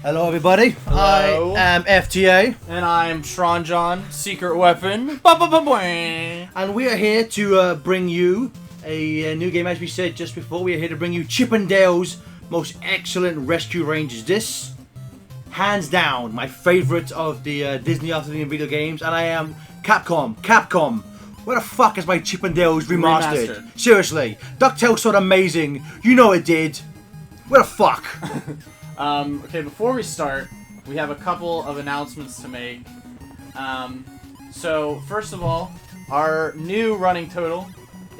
Hello everybody, Hello. I am FTA. And I'm Shron John, Secret Weapon. And we are here to bring you a new game, as we said just before. We are here to bring you Chip and Dale's most excellent rescue ranges. This, hands down, my favourite of the Disney After the video games. And I am Capcom. Where the fuck is my Chip and Dale's remastered? Seriously, DuckTales sold amazing. You know it did. Where the fuck? Okay, before we start, we have a couple of announcements to make. So, first of all, our new running total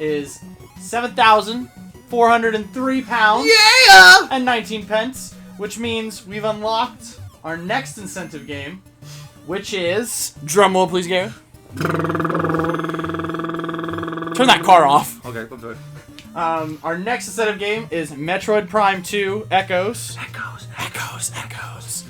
is £7,403 Yeah! and 19 pence, which means we've unlocked our next incentive game, which is... Drumroll, please, Gary. Turn that car off. Okay, I'm sorry. Our next incentive game is Metroid Prime 2 Echoes. Echoes.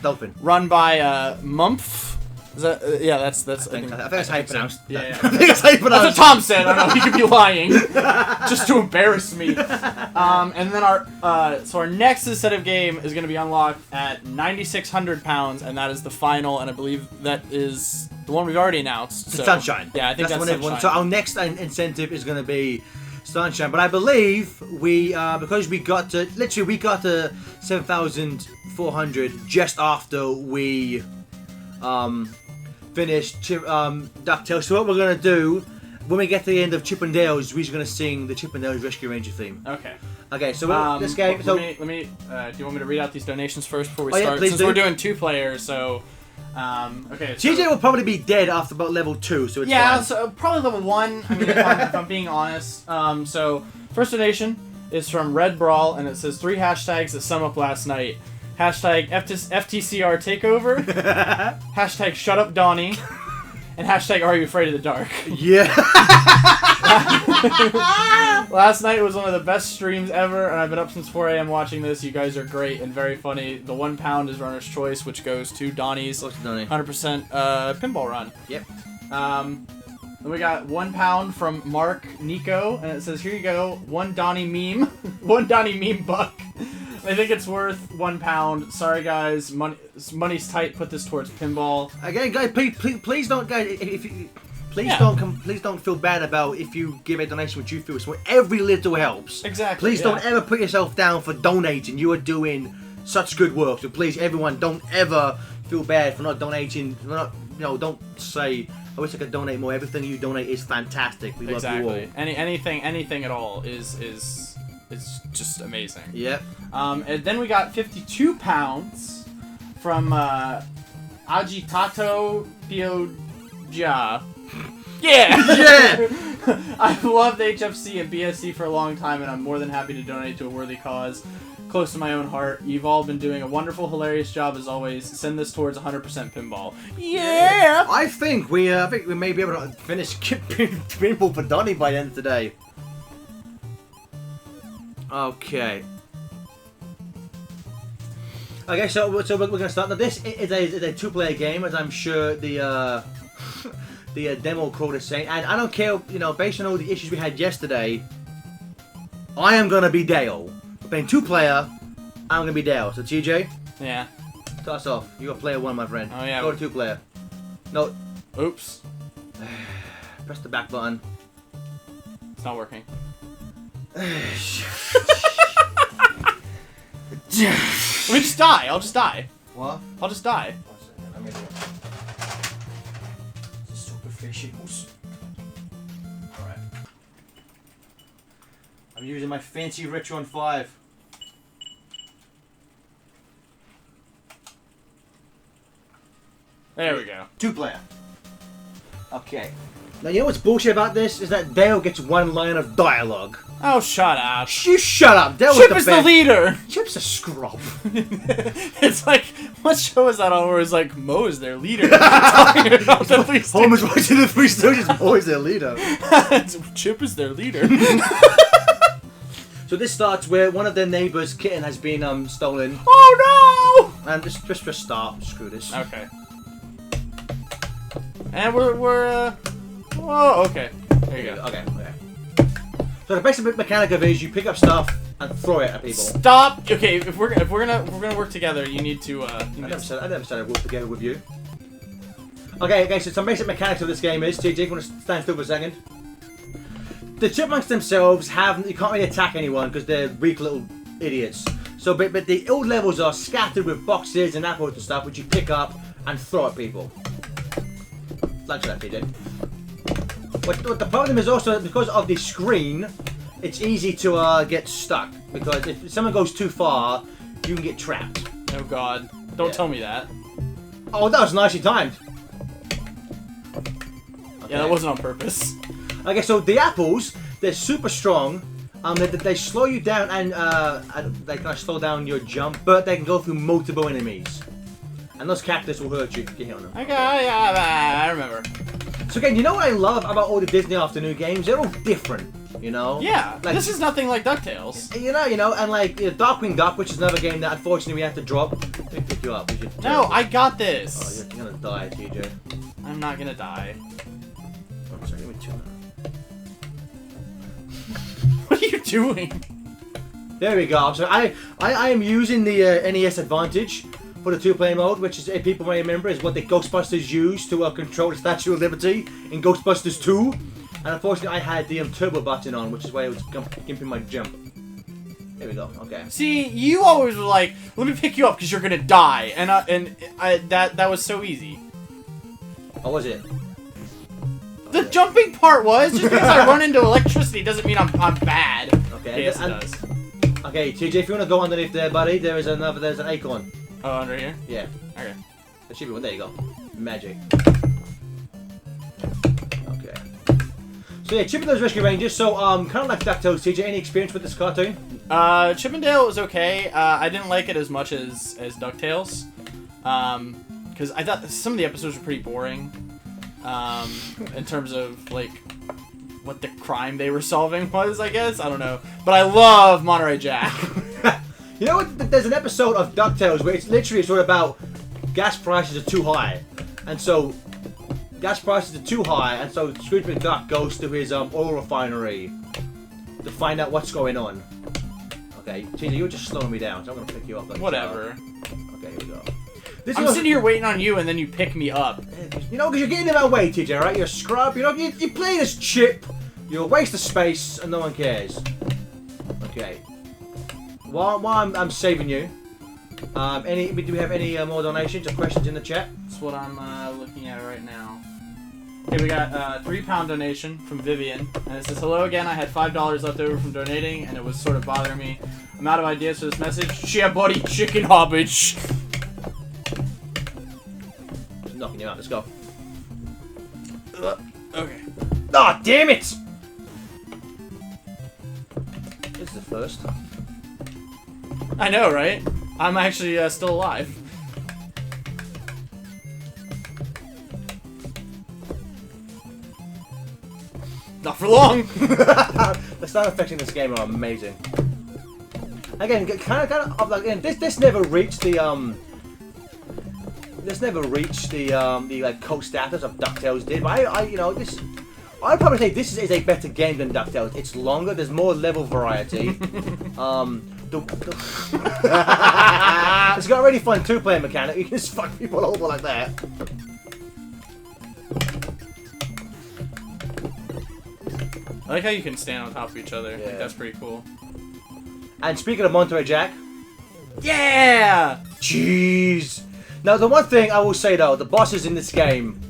Dolphin. Run by Mumph. Is that? Yeah, that's. I think that's how you pronounce. Yeah. I think that's how you pronounce. That's what Tom said. I know he could be lying, just to embarrass me. And then our next incentive game is going to be unlocked at £9,600, and that is the final. And I believe that is the one we've already announced. So, Sunshine. Yeah, I think that's Sunshine. So our next incentive is going to be Sunshine, but I believe we because we got to 7,400 just after we finished DuckTales. So what we're gonna do when we get to the end of Chip and Dale's, we're just gonna sing the Chip and Dale's Rescue Ranger theme. Okay. Okay. So this game. Let me. Do you want me to read out these donations first before we start? Yeah, please Since do. we're doing 2 players, so. Okay. So, TJ will probably be dead after about level 2, so it's fine. So probably level 1. I mean, if I'm being honest. So first donation is from Red Brawl, and it says 3 hashtags that sum up last night. Hashtag FTCR takeover. Hashtag shut up Donnie. And hashtag are you afraid of the dark? Yeah. Last night was one of the best streams ever, and I've been up since 4 a.m. watching this. You guys are great and very funny. The £1 is runner's choice, which goes to Donnie's 100% pinball run. Yep. Then we got £1 from Mark Nico, and it says, here you go, one Donnie meme. One Donnie meme buck. I think it's worth £1. Sorry guys, money's tight. Put this towards pinball. Again, guys, please don't, guys. Please don't feel bad about if you give a donation which you feel is every little helps. Exactly. Please don't ever put yourself down for donating. You are doing such good work. So please, everyone, don't ever feel bad for not donating. Don't say, I wish I could donate more. Everything you donate is fantastic. We love you all. Anything at all is just amazing. Yep. And then we got £52 from Agitato Pioja. Yeah! Yeah! I've loved HFC and BSC for a long time, and I'm more than happy to donate to a worthy cause close to my own heart. You've all been doing a wonderful, hilarious job as always. Send this towards 100% pinball. Yeah! I think we may be able to finish pinball for Donnie by the end of today. Okay. Okay, so we're gonna start. Now this is a 2-player game, as I'm sure the demo code is saying, and I don't care, based on all the issues we had yesterday, I am gonna be Dale. We're playing 2-player. I'm gonna be Dale. So TJ, Yeah. start us off. You got player 1, my friend. Oh yeah. Go to 2-player. No. Oops. Press the back button. It's not working. Let me just die. I'll just die. What? I'll just die. Let me do it. Superficials. Alright. I'm using my fancy Retron 5. There we go. 2-player. Okay. Now, you know what's bullshit about this? Is that Dale gets 1 line of dialogue. Oh, shut up. You shut up. Dale Chip was is the leader. Chip's a scrub. It's like, what show is that on where it's like, Mo is their leader? Talking about the Three Stooges. Homer's watching the Three Stooges. Mo is their leader. Chip is their leader. So this starts where one of their neighbors' kitten has been stolen. Oh no! And just start. Screw this. Okay. And we're oh, okay. There you go. Okay. So the basic mechanic of it is you pick up stuff and throw it at people. Stop. Okay, if we're gonna work together, you need to. I never said I'd work together with you. Okay, so some basic mechanics of this game is, TJ, you want to stand still for a second? The chipmunks themselves you can't really attack anyone because they're weak little idiots. So, but the old levels are scattered with boxes and apples and stuff which you pick up and throw at people. Thanks for that, TJ. But the problem is also because of the screen, it's easy to get stuck because if someone goes too far, you can get trapped. Oh God! Don't tell me that. Oh, that was nicely timed. Okay. Yeah, that wasn't on purpose. Okay, so the apples, they're super strong. They slow you down and they kind of slow down your jump, but they can go through multiple enemies. And those cactus will hurt you if you hit on them. Okay, yeah, I remember. So again, you know what I love about all the Disney afternoon games? They're all different, you know? Yeah, like, this is nothing like DuckTales. You know, and like Darkwing Duck, which is another game that unfortunately we have to drop. Let me pick you up. No, I got this. Oh, you're gonna die, TJ. I'm not gonna die. Oh, sorry, give me 2 minutes. What are you doing? There we go. So I am using the NES Advantage for the 2-player mode, which is, if people may remember, is what the Ghostbusters used to control the Statue of Liberty in Ghostbusters 2. And unfortunately, I had the turbo button on, which is why it was gimping my jump. There we go. Okay. See, you always were like, "Let me pick you up because you're gonna die," and that was so easy. Oh, was it? The jumping part was just because I run into electricity doesn't mean I'm bad. Okay. Yes, it does. Okay, TJ, if you want to go underneath there, buddy, there's an acorn. Oh, under here? Yeah. Okay. There should be one. There you go. Magic. Okay. So yeah, Chip and Dale's Rescue Rangers. So kind of like DuckTales. TJ, any experience with this cartoon? Chip and Dale was okay. I didn't like it as much as DuckTales, because I thought some of the episodes were pretty boring. In terms of like what the crime they were solving was, I guess. I don't know. But I love Monterey Jack. You know what? There's an episode of DuckTales where it's literally sort of about gas prices are too high. And so, gas prices are too high, and so Scrooge McDuck goes to his oil refinery to find out what's going on. Okay, Tina, you're just slowing me down, so I'm going to pick you up. Like Whatever. Okay, here we go. I'm sitting here waiting on you, and then you pick me up. You know, because you're getting in my way, TJ, right? You're a scrub. You know, you play this chip. You're a waste of space, and no one cares. Okay. While I'm saving you, do we have any more donations or questions in the chat? That's what I'm looking at right now. Okay, we got a £3 donation from Vivian, and it says, "Hello again. I had $5 left over from donating, and it was sort of bothering me. I'm out of ideas for this message. Yeah, buddy, chicken hobbage." Just knocking you out. Let's go. Okay. Ah, damn it! This is the first. I know, right? I'm actually still alive. Not for long. The sound effects in this game are amazing. Again, kind of again, this never reached the like cult status of DuckTales did. But I'd probably say this is a better game than DuckTales. It's longer. There's more level variety. It's got a really fun 2-player mechanic. You can just fuck people over like that. I like how you can stand on top of each other. Yeah. I think that's pretty cool. And speaking of Monterey Jack, Yeah! jeez. Now the one thing I will say though, the bosses in this game,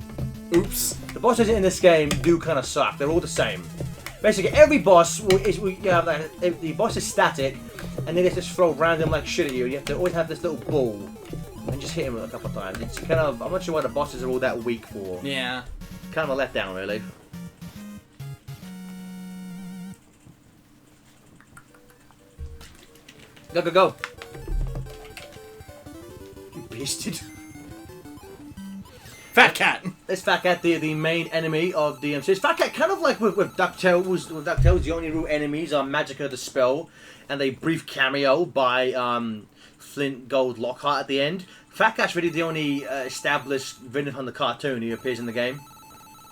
Oops. the bosses in this game do kind of suck. They're all the same. Basically, every boss the boss is static, and then they just throw random like shit at you. And you have to always have this little ball and just hit him a couple of times. It's kind of, I'm not sure why the bosses are all that weak for. Yeah. Kind of a letdown, really. Go, go, go. You beasted. Fat Cat! This Fat Cat, the main enemy of the series. Fat Cat, kind of like with DuckTales. With DuckTales, the only real enemies are Magica the Spell and a brief cameo by Flint Gold Lockhart at the end. Fat Cat's really the only established villain from the cartoon who appears in the game.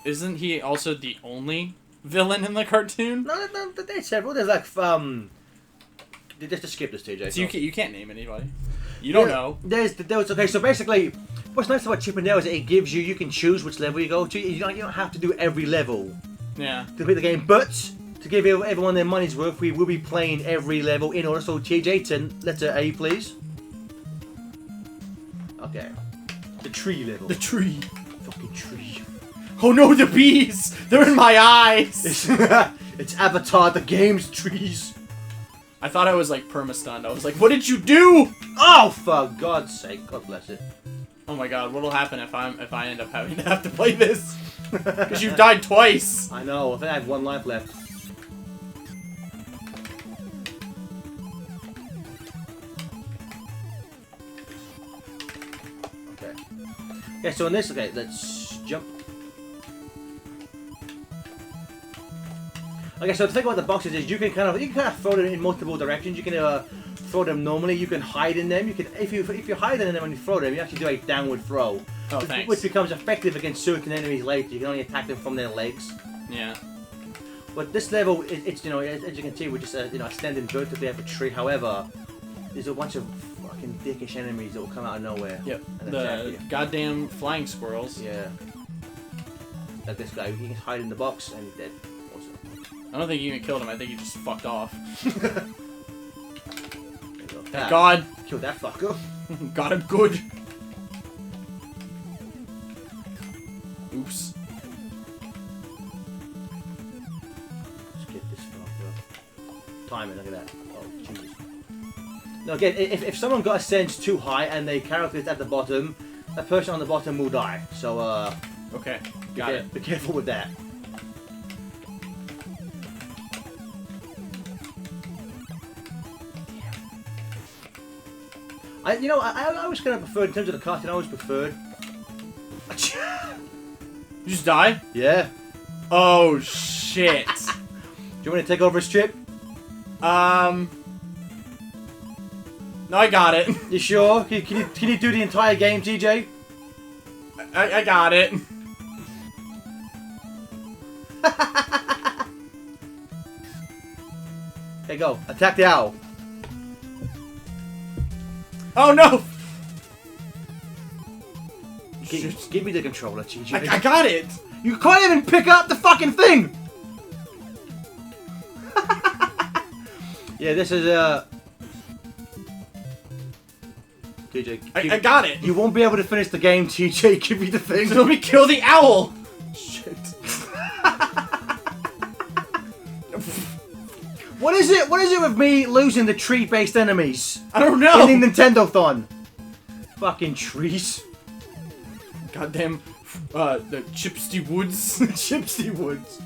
Isn't he also the only villain in the cartoon? No, there's several. There's like Just skip this, TJ. So you can't name anybody. You don't know. Okay, so basically, what's nice about Chip and Dale is that it gives you can choose which level you go to. You don't have to do every level. Yeah. To beat the game, but to give everyone their money's worth, we will be playing every level in order. So TJ, letter A, please. Okay. The tree level. The tree. Fucking tree. Oh no, the bees! They're in my eyes! It's Avatar, the game's trees. I thought I was like perma-stunned. I was like, what did you do? Oh, for God's sake. God bless it. Oh my god, what'll happen if I end up having to have to play this? Because you've died twice. I know, I think I have 1 life left. Okay. Yeah, so in this, okay, let's jump. Okay, so the thing about the boxes is you can kind of throw them in multiple directions. You can throw them normally. You can hide in them. You can if you hide in them when you throw them, you actually do a downward throw. Oh, thanks. Which becomes effective against certain enemies later. You can only attack them from their legs. Yeah. But this level, it's as you can see, we're just standing vertically up a tree. However, there's a bunch of fucking dickish enemies that will come out of nowhere. Yep. And attack The you. goddamn flying squirrels. Yeah. Like this guy, he can hide in the box and he's dead. Awesome. I don't think you even killed him. I think he just fucked off. Thank God. Kill that fucker. Got him good. Oops. Let's get this fucker. Timing, look at that. Oh, Jesus. Now again, if someone got a sense too high and the character is at the bottom, that person on the bottom will die. So, Okay, got it. Be careful with that. I always kind of preferred, in terms of the cartoon, I always preferred. You just die? Yeah. Oh, shit. Do you want me to take over his trip? No, I got it. You sure? Can you do the entire game, TJ? I got it. Hey, go. Attack the owl. Oh, no. Give me the controller, TJ. I got it. You can't even pick up the fucking thing! Yeah, this is, TJ. I got it. You won't be able to finish the game, TJ. Give me the thing. Let me kill the owl. Shit. What is it with me losing the tree-based enemies? I don't know. In the Nintendothon. Fucking trees. Goddamn, the Chipsty Woods. Chipsty Woods.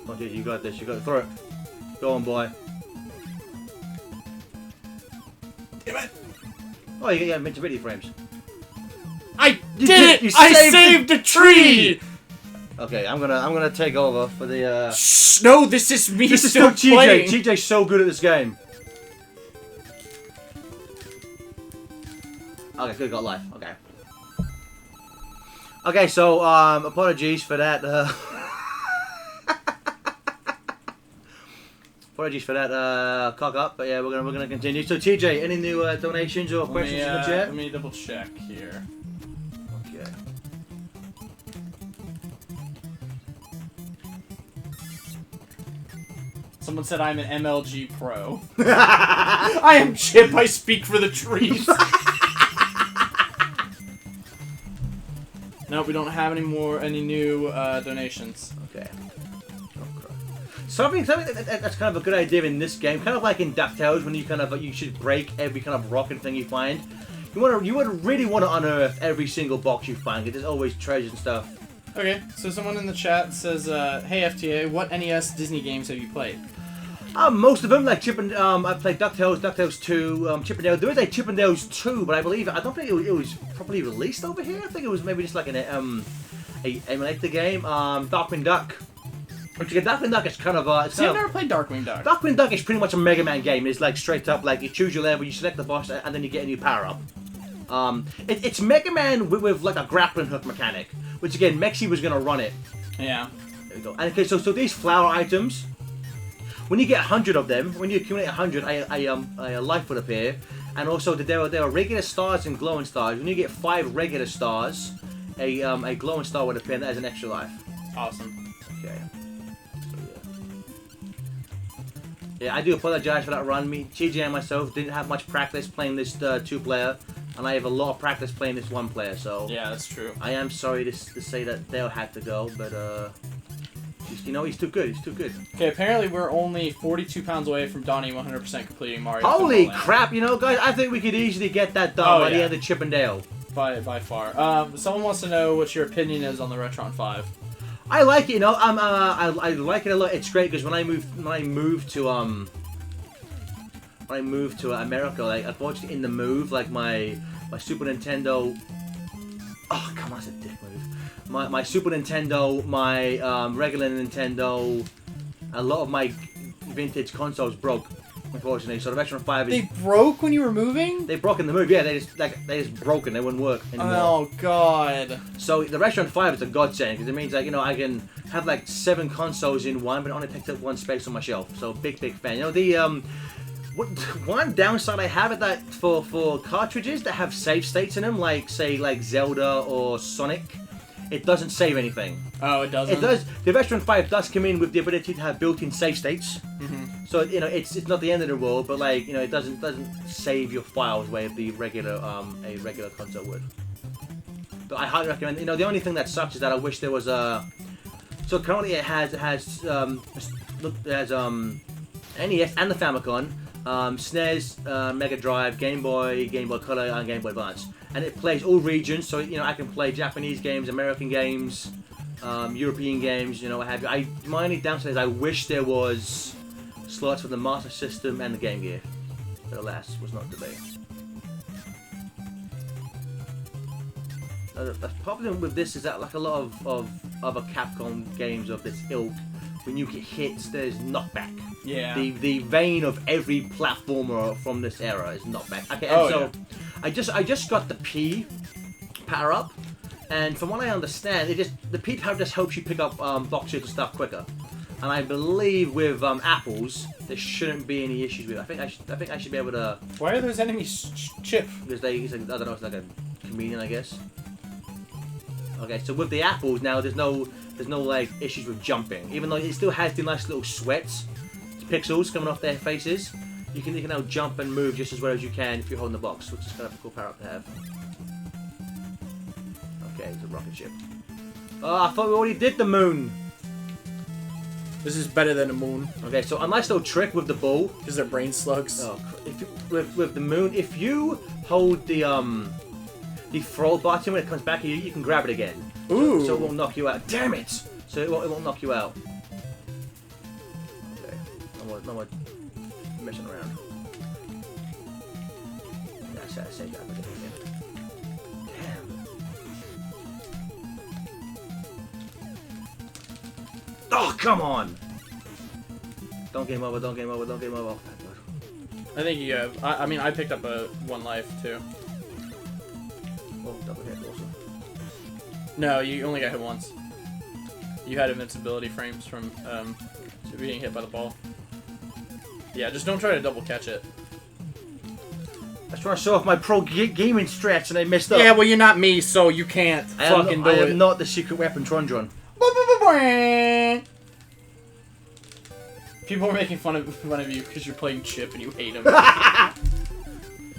Oh, dude, you got this. You got to throw it. Go on, boy. Damn it. Oh, you got invincibility frames. I did it! I saved the tree! Okay, I'm gonna take over for the. Shh! No, this is me This is still still TJ. playing. TJ's so good at this game. Okay, good, got life. Okay. Okay, so apologies for that. Apologies for that cock up, but yeah, we're gonna continue. So TJ, any new donations or questions in the chat? Let me double check here. Okay. Someone said I'm an MLG pro. I am Chip. I speak for the trees. Nope, we don't have any new donations. Okay. Something that's kind of a good idea in this game, kind of like in DuckTales, when you should break every kind of rock and thing you find. You would really want to unearth every single box you find, because there's always treasures and stuff. Okay, so someone in the chat says, "Hey FTA, what NES Disney games have you played?" Most of them, like I played DuckTales, DuckTales 2, Chip 'n Dale. There is a Chip 'n Dale's 2, but I don't think it was properly released over here. I think it was maybe just like an emulator game. Darkwing Duck. Which again, Darkwing Duck is kind of I've never played Darkwing Duck. Darkwing Duck is pretty much a Mega Man game. It's like straight up, like you choose your level, you select the boss, and then you get a new power up. It's Mega Man with like a grappling hook mechanic, which again, Mexi was gonna run it. Yeah. There we go. And okay, so these flower items, when you get 100 of them, when you accumulate 100, a life will appear. And also, there are regular stars and glowing stars. When you get 5 regular stars, a glowing star would appear, and that is an extra life. Awesome. Okay. Yeah, I do apologize for that run. TJ and myself didn't have much practice playing this 2-player, and I have a lot of practice playing this 1-player, so... Yeah, that's true. I am sorry to say that Dale had to go, but, you know, he's too good. He's too good. Okay, apparently we're only 42 pounds away from Donnie 100% completing Mario. Holy crap, you know, guys, I think we could easily get that done by the end of Chip and Dale. By far. Someone wants to know what your opinion is on the Retron 5. I like it, you know. I like it a lot. It's great because when I moved to America, like unfortunately in the move, like my Super Nintendo. Oh come on, that's a dick move. My Super Nintendo, my regular Nintendo, a lot of my vintage consoles broke. Unfortunately, so the Retron 5 is... They broke when you were moving? They broke in the move, yeah, they just broken, they wouldn't work anymore. Oh, God. So the Retron 5 is a godsend, because it means, like, you know, I can have, like, 7 consoles in one, but it only takes up 1 space on my shelf. So, big fan. You know, the, one downside I have is that for cartridges that have save states in them, like, say, like Zelda or Sonic, it doesn't save anything. Oh, it doesn't? It does. The Retron 5 does come in with the ability to have built-in save states. Mm-hmm. So, you know, it's not the end of the world, but, like, you know, it doesn't save your files the way the regular a regular console would. But I highly recommend. You know, the only thing that sucks is that I wish there was a. So currently it has NES and the Famicom, SNES, Mega Drive, Game Boy Color, and Game Boy Advance, and it plays all regions. So you know, I can play Japanese games, American games, European games. You know, what have you. My only downside is I wish there was slots for the Master System and the Game Gear, but alas, was not delayed. The problem with this is that, like a lot of other Capcom games of this ilk, when you get hits, there's knockback. Yeah. The vein of every platformer from this era is knockback. Okay, and so I just got the P power up, and from what I understand, the P power just helps you pick up boxes and stuff quicker. And I believe with apples, there shouldn't be any issues with it. I think I should be able to. Why are those enemies chip? Because he's like, I don't know, it's like a comedian, I guess. Okay, so with the apples now, there's no like issues with jumping. Even though it still has the nice little sweats, pixels coming off their faces, you can now jump and move just as well as you can if you're holding the box, which is kind of a cool power up to have. Okay, it's a rocket ship. Oh, I thought we already did the moon. This is better than a moon. Okay, so a nice little trick with the ball. Because they're brain slugs. Oh, with the moon, if you hold the throw button when it comes back at you, you can grab it again. Ooh. So it won't knock you out. Damn it! So it won't knock you out. Okay. No more messing around. That's how I say that again. Damn. Oh, come on! Don't game over, don't game over, don't game over. I think you have. I mean, I picked up one life, too. Oh, double hit also. No, you only got hit once. You had invincibility frames from being hit by the ball. Yeah, just don't try to double catch it. I was trying to show off my pro gaming strats and I messed up. Yeah, well, you're not me, so you can't fucking do it. I am not the secret weapon Trondron. People are making fun of you because you're playing Chip and you hate him.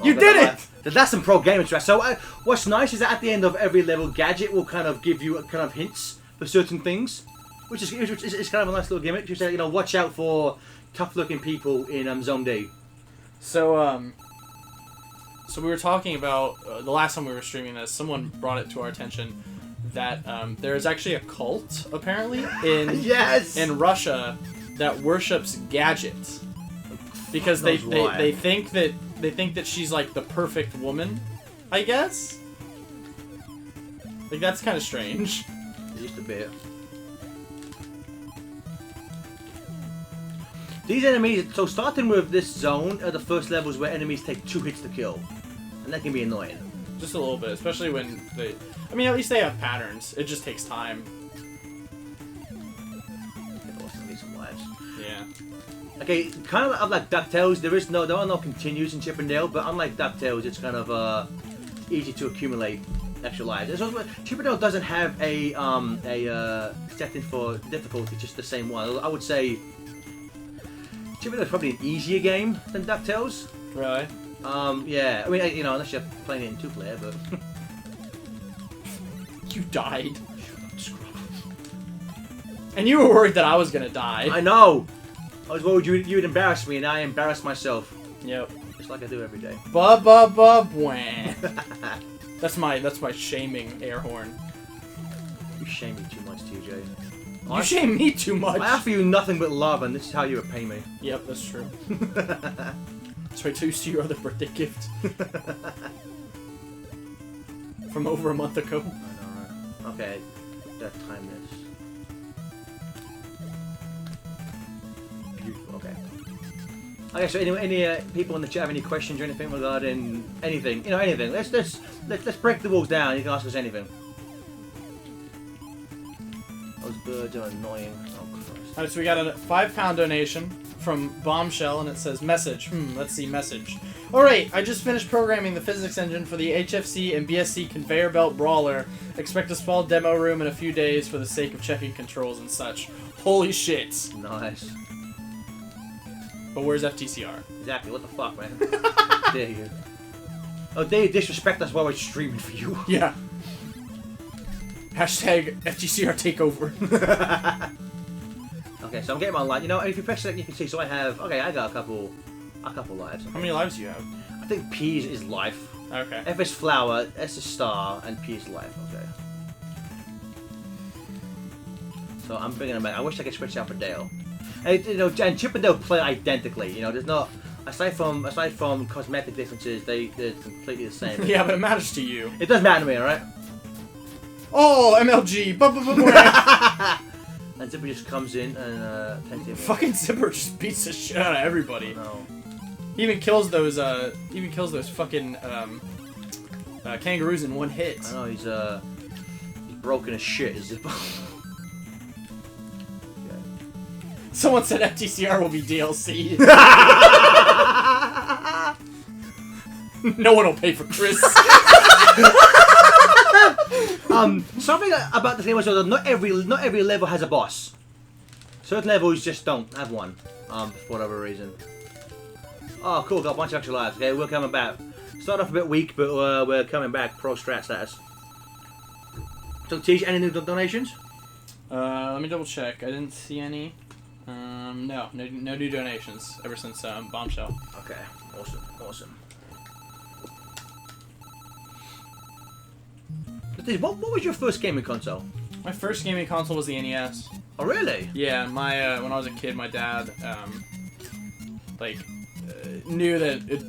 You did it! That's some pro gaming strats. So what's nice is that at the end of every level, Gadget will kind of give you kind of hints for certain things, which is kind of a nice little gimmick. You say, you know, watch out for tough-looking people in Zone D. So we were talking about the last time we were streaming this. Someone brought it to our attention that there is actually a cult apparently in yes! in Russia that worships Gadget because they think that she's like the perfect woman, I guess. Like that's kind of strange. Just a bit. These enemies, so starting with this zone, are the first levels where enemies take 2 hits to kill, and that can be annoying. Just a little bit, especially when they. I mean, at least they have patterns. It just takes time. They also need some lives. Yeah. Okay, kind of like DuckTales, there are no continues in Chip and Dale, but unlike DuckTales, it's kind of easy to accumulate extra lives. Chip and Dale doesn't have a setting for difficulty, just the same one. I would say Chip and Dale is probably an easier game than DuckTales. Really? Yeah. I mean, you know, unless you're playing it in 2-player, but You died. And you were worried that I was gonna die. I know. I was worried you would embarrass me, and I embarrassed myself. Yep. Just like I do every day. Ba-ba-ba-bwah. That's my shaming air horn. You shame me too much, TJ. You shame me too much. I offer you nothing but love, and this is how you repay me. Yep, that's true. That's right, to your other birthday gift. From over a month ago. I know, right? Okay, that time this. Beautiful. Okay. Okay. So, any people in the chat have any questions or anything regarding anything? You know, anything. Let's break the walls down. You can ask us anything. Those birds are annoying. Oh Christ. Alright, so we got a £5 donation from Bombshell, and it says message. Let's see, message. Alright, I just finished programming the physics engine for the HFC and BSC conveyor belt brawler. Expect a small demo room in a few days for the sake of checking controls and such. Holy shit. Nice. But where's FTCR? Exactly. What the fuck, man? Dare you? Oh, dare you disrespect us while we're streaming for you? Yeah. Hashtag FTCR takeover. Okay, so I'm getting my life. You know, if you press it, you can see. So I have. Okay, I got a couple lives. How many lives do you have? I think P is life. Okay. F is flower, S is star, and P is life. Okay. So I'm bringing them back. I wish I could switch out for Dale. And, you know, and Chip and Dale play identically. You know, there's not aside from cosmetic differences, they're completely the same. Yeah, but it matters to you. It does matter to me, alright? Oh, MLG. And Zipper just comes in and takes him. Fucking Zipper just beats the shit out of everybody. No. He even kills those fucking kangaroos in one hit. I know he's broken as shit, Zipper. Someone said FTCR will be DLC. No one will pay for Chris. Something about the game was that not every level has a boss. Certain levels just don't have one, for whatever reason. Oh, cool! Got a bunch of extra lives. Okay, we're coming back. Started off a bit weak, but we're coming back. Pro strat status. So, Tish, any new donations? Let me double check. I didn't see any. No new donations ever since Bombshell. Okay, awesome. What was your first gaming console? My first gaming console was the NES. Oh, really? Yeah, my when I was a kid, my dad knew that it.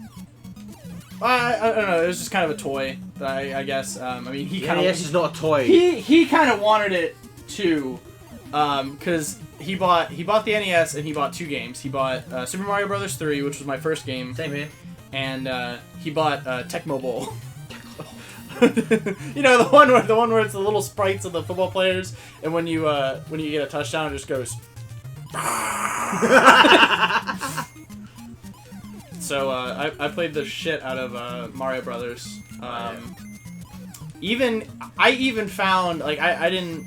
I don't know. It was just kind of a toy. I guess. I mean, he kind of. NES is not a toy. He kind of wanted it too, because he bought the NES and he bought 2 games. He bought Super Mario Bros. 3, which was my first game. Same here. And he bought Tecmo Bowl. You know, the one where it's the little sprites of the football players, and when you get a touchdown, it just goes. So I played the shit out of Mario Brothers. I even found like I didn't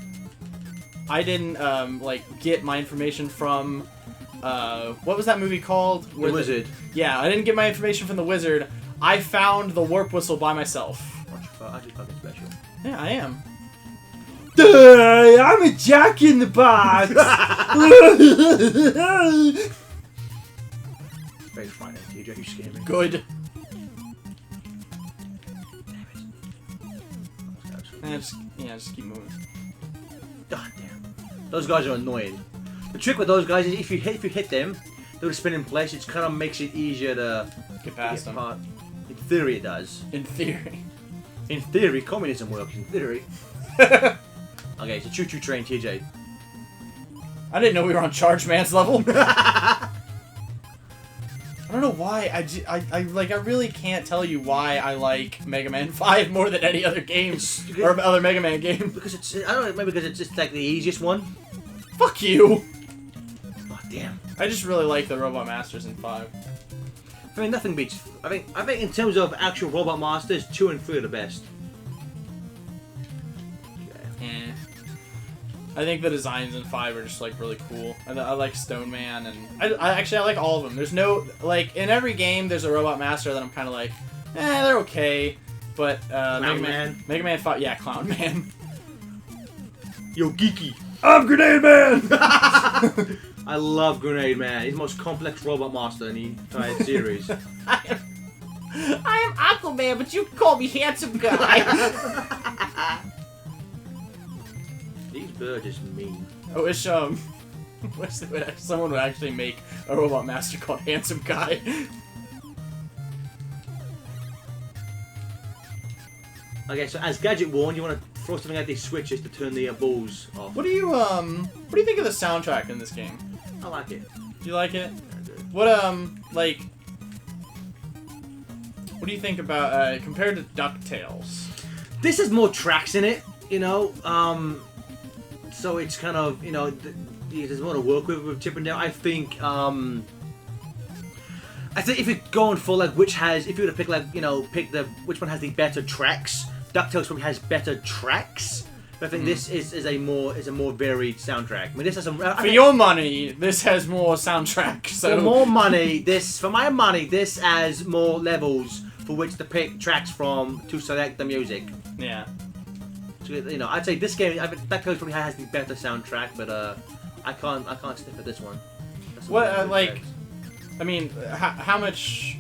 like get my information from what was that movie called? The Wizard. Yeah, I didn't get my information from the Wizard. I found the warp whistle by myself. I just fucking special. Yeah, I am. I'm a Jack in the Box. Very funny, TJ. You scared me. Good. Damn it. Just keep moving. God damn. Those guys are annoying. The trick with those guys is if you hit them, they'll spin in place. It kind of makes it easier to Get past them. Apart. In theory, it does. In theory. In theory, communism works. In theory. Okay, it's a choo-choo train, TJ. I didn't know we were on Charge Man's level. I don't know why. I really can't tell you why I like Mega Man 5 more than any other game or other Mega Man game. Because it's, I don't know, maybe because it's just like the easiest one. Fuck you. Oh damn. I just really like the Robot Masters in 5. I mean, nothing beats. I think in terms of actual Robot Masters, 2 and 3 are the best. Eh. I think the designs in 5 are just like really cool. I like Stone Man, and I actually like all of them. There's no like in every game there's a Robot Master that I'm kind of like, they're okay, but Mega Man 5, yeah, Clown Man. Yo, Geeky. I'm Grenade Man. I love Grenade Man. He's the most complex Robot Master in the entire series. I am Aquaman, but you can call me Handsome Guy. These birds is mean. I wish someone would actually make a Robot Master called Handsome Guy. Okay, so as Gadget 1, you want to throw something at these switches to turn the balls off. What do you think of the soundtrack in this game? I like it. Do you like it? What like what do you think about compared to DuckTales? This has more tracks in it, you know. So it's kind of, you know, there's more to work with Chip and Dale. I think if you're going for like if you were to pick like, you know, which one has the better tracks, DuckTales probably has better tracks. But I think this is a more varied soundtrack. I mean, this has some. For your money, this has more soundtrack. So for more money, for my money, this has more levels for which to pick tracks from to select the music. Yeah. So, you know, I'd say this game. DuckTales probably has the better soundtrack, but I can't sniff at this one. What like? I mean, how much?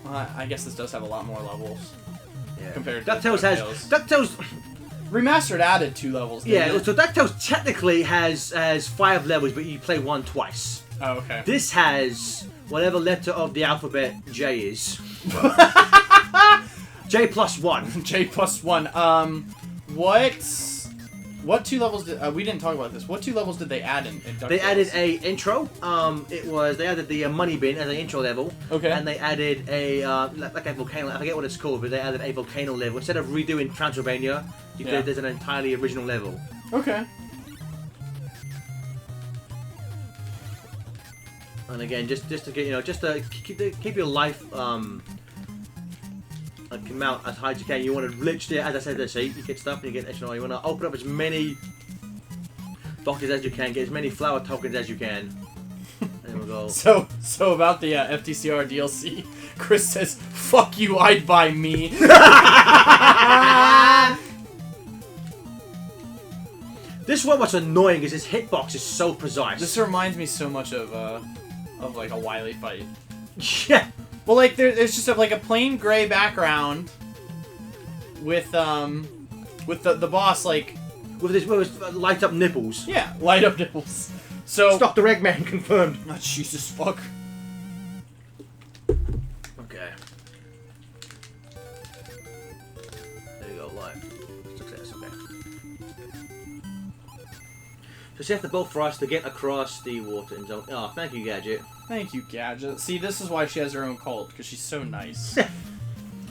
Well, I guess this does have a lot more levels. Yeah. Compared to DuckTales. Remastered added 2 levels. Yeah, so DuckTales technically has 5 levels, but you play one twice. Oh, okay. This has whatever letter of the alphabet J is. J plus 1. J plus 1. What 2 levels did we didn't talk about this? What 2 levels did they add in DuckTales? They added a intro. They added the money bin as an intro level. Okay. And they added a like a volcano. I forget what it's called, but they added a volcano level instead of redoing Transylvania. There's an entirely original level. Okay. And again, just to get, you know, just to keep your life amount as high as you can. You want to literally, as I said, you get stuff and you get extra. You want to open up as many boxes as you can, get as many flower tokens as you can. And we'll go. So about the FTCR DLC, Chris says, "Fuck you, I'd buy me." This one, what's annoying is his hitbox is so precise. This reminds me so much of like a Wily fight. Yeah. Well, like there's just like a plain gray background with the boss like with his light up nipples. Yeah, light up nipples. So Dr. Eggman confirmed. Oh, Jesus fuck. Okay. There you go, live. Success, okay. So set the boat for us to get across the water in zone. Oh, thank you, Gadget. Thank you, Gadget. See, this is why she has her own cult, because she's so nice.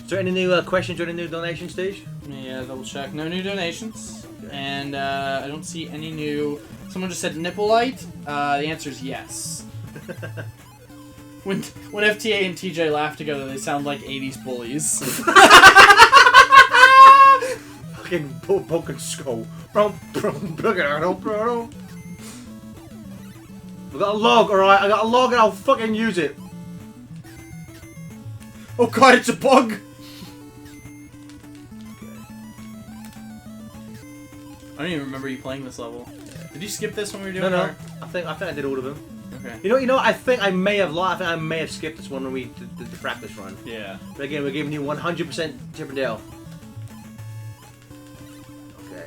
So any new questions or any new donations, Steve? Yeah, double check. No new donations. Okay. And I don't see any new... Someone just said nipple light. The answer is yes. When FTA and TJ laugh together, they sound like 80s bullies. Fucking broken skull. I got a log, alright? I got a log and I'll fucking use it. Oh god, it's a bug! I don't even remember you playing this level. Did you skip this when we were doing No. I think I did all of them. Okay. You know. I think I may have skipped this one when we did the practice run. Yeah. But again, we're giving you 100% Chip and Dale. Okay.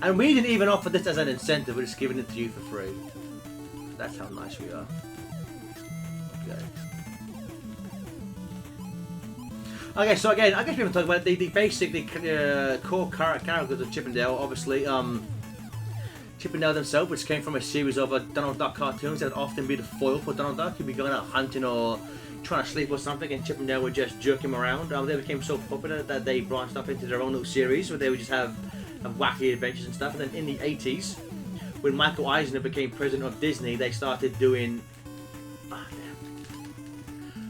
And we didn't even offer this as an incentive. We're just giving it to you for free. That's how nice we are. Okay. Okay. So again, I guess we haven't talked about the basic, core characters of Chip and Dale. Obviously, Chip and Dale themselves, which came from a series of Donald Duck cartoons that would often be the foil for Donald Duck. He'd be going out hunting or trying to sleep or something, and Chip and Dale would just jerk him around. They became so popular that they branched off into their own little series where they would just have wacky adventures and stuff. And then in the 80s, when Michael Eisner became president of Disney, they started doing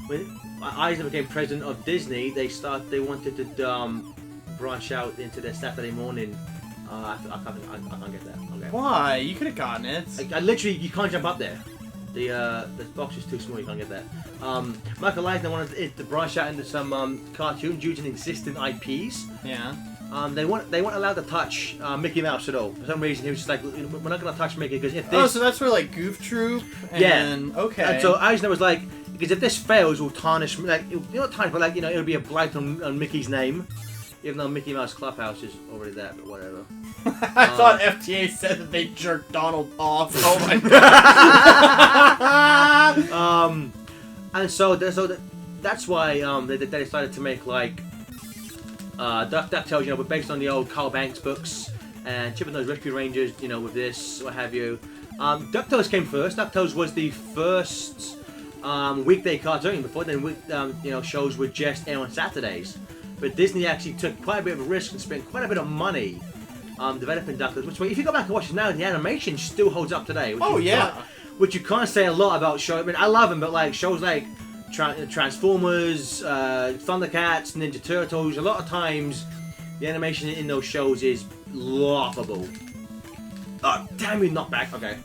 When Eisner became president of Disney, they wanted to branch out into their Saturday morning. I can't get that. Okay. Why? You could have gotten it. I literally, you can't jump up there. The box is too small. You can't get that. Michael Eisner wanted to branch out into some cartoons using existing IPs. Yeah. They weren't allowed to touch Mickey Mouse at all. For some reason, he was just like, we're not going to touch Mickey because if this... Oh, so that's where like Goof Troop and... Yeah. Okay. And so Eisner was like, because if this fails, we'll tarnish, like, not tarnish, but like, it'll be a blight on Mickey's name. Even though Mickey Mouse Clubhouse is already there, but whatever. I thought FTA said that they jerked Donald off. Oh my god. And so that's why they decided to make like DuckTales, but based on the old Carl Banks books, and Chip and Dale's Rescue Rangers, with this, what have you. DuckTales came first. DuckTales was the first weekday cartoon. Before then, shows would just air on Saturdays. But Disney actually took quite a bit of a risk and spent quite a bit of money developing DuckTales. Which, if you go back and watch it now, the animation still holds up today. Which you can't say a lot about shows. I mean, I love them, but like shows like Transformers, Thundercats, Ninja Turtles, a lot of times the animation in those shows is laughable. Oh, damn you, knockback. Okay.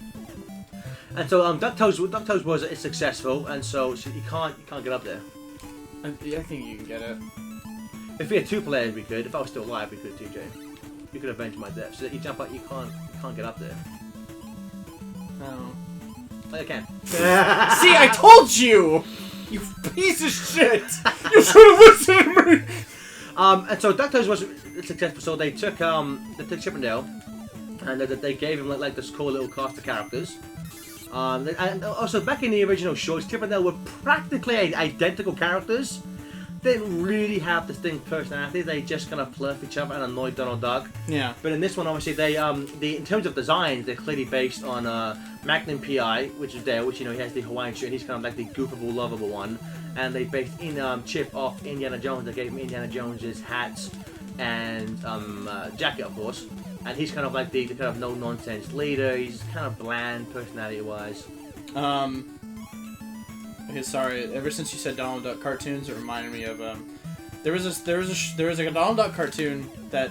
And so DuckTales was successful, and so you can't get up there. I think you can get it. If we had 2 players, we could. If I was still alive, we could, TJ. You could avenge my death. So that you jump up, you can't get up there. No. Oh, you can. See, I told you! You piece of shit! You should have listened to me! And so DuckTales was successful, so they took Chip and Dale, and they gave him like this cool little cast of characters. And also back in the original shows, Chip and Dale were practically identical characters. They didn't really have distinct personalities. They just kind of plurf each other and annoyed Donald Duck. Yeah. But in this one, obviously, they in terms of designs, they're clearly based on Magnum PI, which is Dale, which he has the Hawaiian shirt. And he's kind of like the goofable, lovable one. And they based Chip off Indiana Jones. They gave him Indiana Jones's hat and jacket, of course. And he's kind of like the kind of no-nonsense leader. He's kind of bland personality-wise. Okay, sorry. Ever since you said Donald Duck cartoons, it reminded me of there was a Donald Duck cartoon that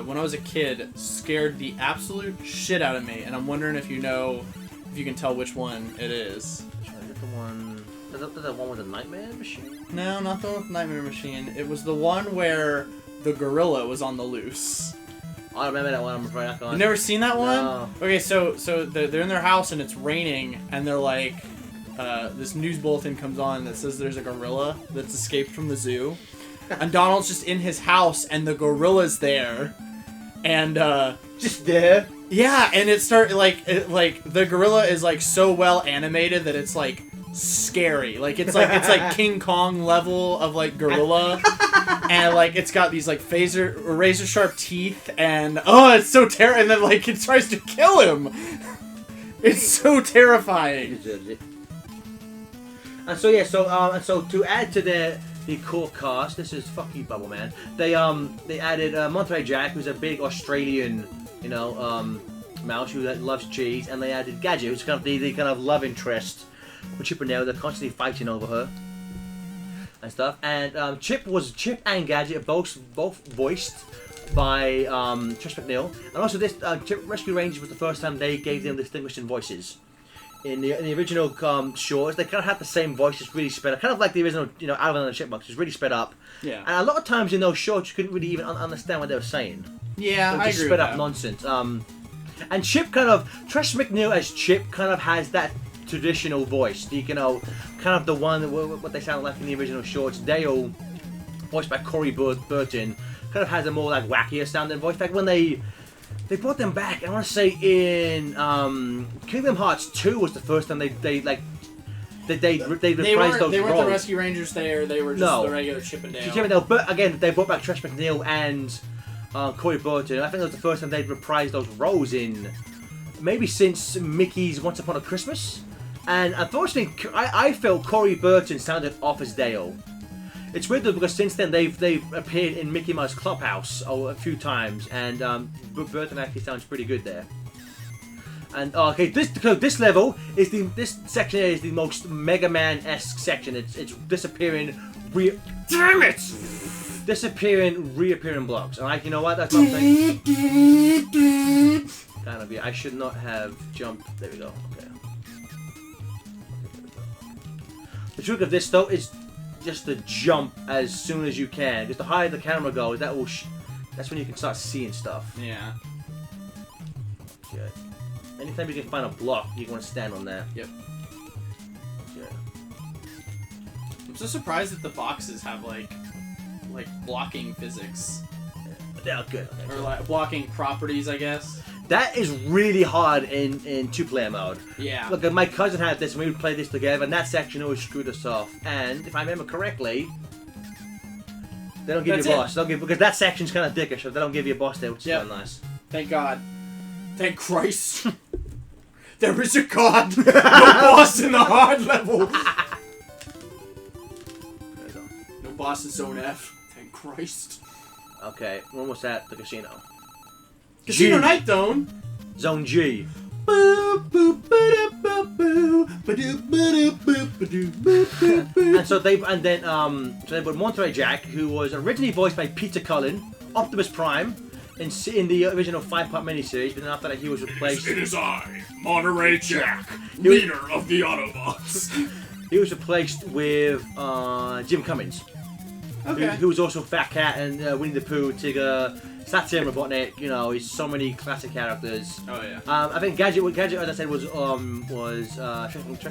when I was a kid scared the absolute shit out of me, and I'm wondering if you can tell which one it is. Is that the one? Is that the one with the Nightmare Machine? No, not the one with the Nightmare Machine. It was the one where the gorilla was on the loose. I remember that one. I'm afraid I can't. You've never seen that one? No. Okay, so they're in their house and it's raining, and they're like. This news bulletin comes on that says there's a gorilla that's escaped from the zoo, and Donald's just in his house, and the gorilla's there, and just there. Yeah, and like the gorilla is like so well animated that it's like scary, like it's like King Kong level of like gorilla, and like it's got these like razor sharp teeth, and it's so terrifying, and then like it tries to kill him. It's so terrifying. And so yeah, so to add to the core cast, this is fuck you, Bubble Man. They added Monterey Jack, who's a big Australian, mouse who loves cheese, and they added Gadget, who's kind of the kind of love interest with Chip and Dale. They're constantly fighting over her and stuff. And Chip and Gadget both voiced by Trish McNeil, and also this Chip Rescue Rangers was the first time they gave them distinguishing voices. In the original shorts, they kind of had the same voice, just really sped up. Kind of like the original, Alvin and the Chipmunks, just really sped up. Yeah. And a lot of times in those shorts, you couldn't really even understand what they were saying. Yeah, I agree sped up nonsense. And Chip Trish McNeil as Chip kind of has that traditional voice. Kind of the one, what they sound like in the original shorts. Dale, voiced by Corey Burton, kind of has a more like wackier sounding voice. Like when they brought them back, I want to say in Kingdom Hearts 2 was the first time they reprised those roles. They weren't the Rescue Rangers there, they were just the regular Chip and Dale. But again, they brought back Trish McNeil and Corey Burton. I think that was the first time they'd reprised those roles in maybe since Mickey's Once Upon a Christmas. And unfortunately, I felt Corey Burton sounded off as Dale. It's weird though, because since then they've appeared in Mickey Mouse Clubhouse a few times, and Burton actually sounds pretty good there. And okay, this level is this section here is the most Mega Man-esque section. It's disappearing, damn it! Disappearing, reappearing blocks. And like, you know what? That's one thing. Kind of, yeah. I should not have jumped. There we go. Okay. The trick of this though is just to jump as soon as you can. Because the higher the camera goes, that's when you can start seeing stuff. Yeah. Okay. Anytime you can find a block, you want to stand on that. Yep. Okay. I'm so surprised that the boxes have like blocking physics. Yeah, good. Okay. Or like blocking properties, I guess. That is really hard in two-player mode. Yeah. Look, my cousin had this, and we would play this together, and that section always screwed us off. And if I remember correctly, they don't give you a boss. They don't give, because that section's kind of dickish, so they don't give you a boss there, which is kind of nice. Thank God. Thank Christ. There is a God. No boss in the hard level. No boss in Zone F. Thank Christ. Okay, we're almost at the casino. Casino Night Zone. Zone G. And so they put Monterey Jack, who was originally voiced by Peter Cullen, Optimus Prime, in the original 5-part miniseries, but then after that he was replaced. It is I, Monterey Jack, leader of the Autobots. He was replaced with Jim Cummings, who was also Fat Cat and Winnie the Pooh, Tigger, Satyr, Robotnik. You know, he's so many classic characters. Oh yeah. I think Gadget, as I said, was Trish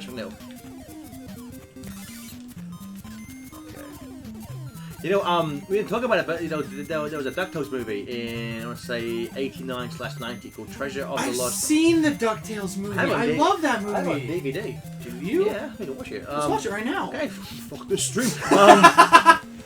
McNeil. You know, we didn't talk about it, but you know, there was a DuckTales movie in, I want to say, 89/90 called Treasure of the Lost. I've seen the DuckTales movie. I love that movie. I have it on DVD. Do you? Yeah, we can watch it. Let's watch it right now. Okay, fuck this stream.